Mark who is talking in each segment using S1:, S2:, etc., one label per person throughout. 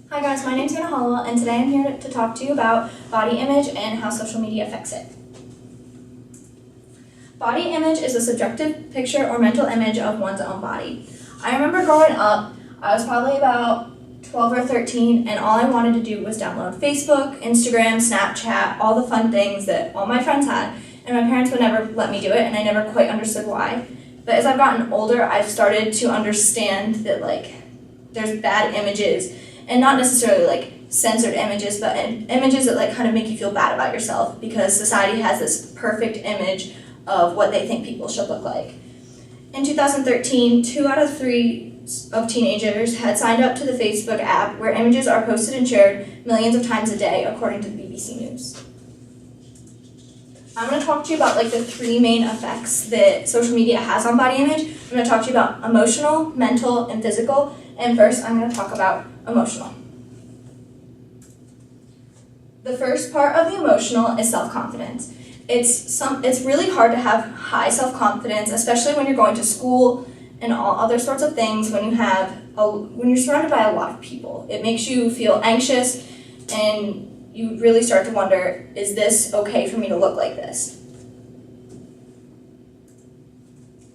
S1: Hi guys, my name's Hannah Hollowell, and today I'm here to talk to you about body image and how social media affects it. Body image is a subjective picture or mental image of one's own body. I remember growing up, I was probably about 12 or 13, and all I wanted to do was download Facebook, Instagram, Snapchat, all the fun things that all my friends had, and my parents would never let me do it, and I never quite understood why. But as I've gotten older, I've started to understand that there's bad images, and not necessarily censored images, but images that kind of make you feel bad about yourself because society has this perfect image of what they think people should look like. In 2013, 2 out of 3 of teenagers had signed up to the Facebook app where images are posted and shared millions of times a day, according to the BBC News. I'm going to talk to you about the 3 main effects that social media has on body image. I'm going to talk to you about emotional, mental, and physical. And first, I'm going to talk about emotional. The first part of the emotional is self-confidence. It's really hard to have high self-confidence, especially when you're going to school and all other sorts of things. When you're surrounded by a lot of people, it makes you feel anxious, and you really start to wonder, is this okay for me to look like this?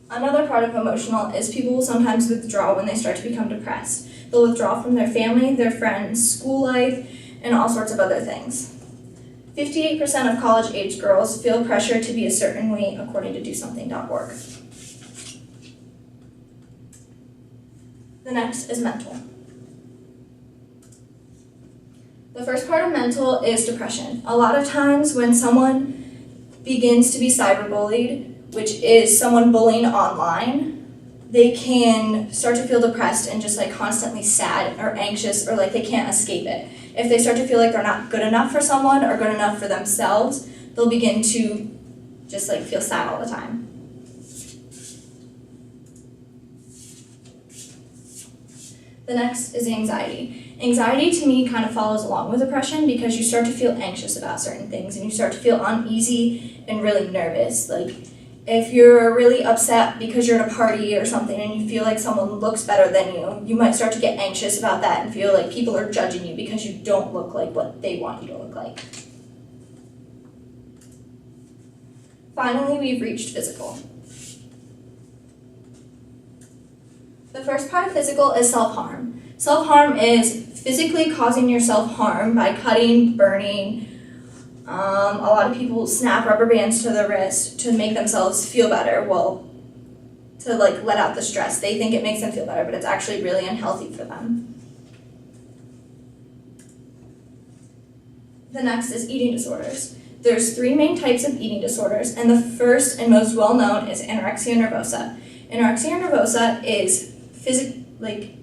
S1: Another part of emotional is people will sometimes withdraw when they start to become depressed. They'll withdraw from their family, their friends, school life, and all sorts of other things. 58% of college-age girls feel pressure to be a certain way, according to DoSomething.org. The next is mental. The first part of mental is depression. A lot of times when someone begins to be cyberbullied, which is someone bullying online, they can start to feel depressed and just constantly sad or anxious, or they can't escape it. If they start to feel like they're not good enough for someone or good enough for themselves, they'll begin to just feel sad all the time. The next is anxiety. Anxiety to me kind of follows along with depression because you start to feel anxious about certain things and you start to feel uneasy and really nervous. If you're really upset because you're at a party or something and you feel like someone looks better than you, you might start to get anxious about that and feel like people are judging you because you don't look like what they want you to look like. Finally, we've reached physical. The first part of physical is self-harm. Self-harm is physically causing yourself harm by cutting, burning. A lot of people snap rubber bands to their wrist to make themselves feel better. To let out the stress. They think it makes them feel better, but it's actually really unhealthy for them. The next is eating disorders. There's 3 main types of eating disorders, and the first and most well-known is anorexia nervosa. Anorexia nervosa is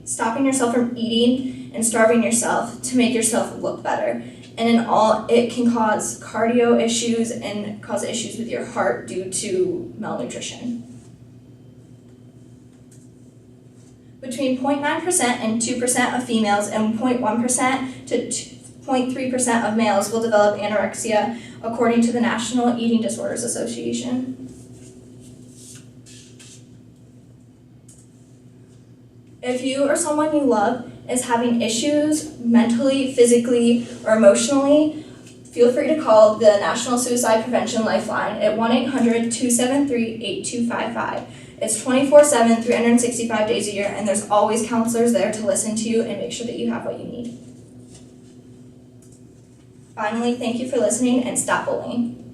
S1: stopping yourself from eating and starving yourself to make yourself look better. And in all, it can cause cardio issues and cause issues with your heart due to malnutrition. Between 0.9% and 2% of females and 0.1% to 0.3% of males will develop anorexia, according to the National Eating Disorders Association. If you or someone you love is having issues mentally, physically, or emotionally, feel free to call the National Suicide Prevention Lifeline at 1-800-273-8255. It's 24/7, 365 days a year, and there's always counselors there to listen to you and make sure that you have what you need. Finally, thank you for listening, and stop bullying.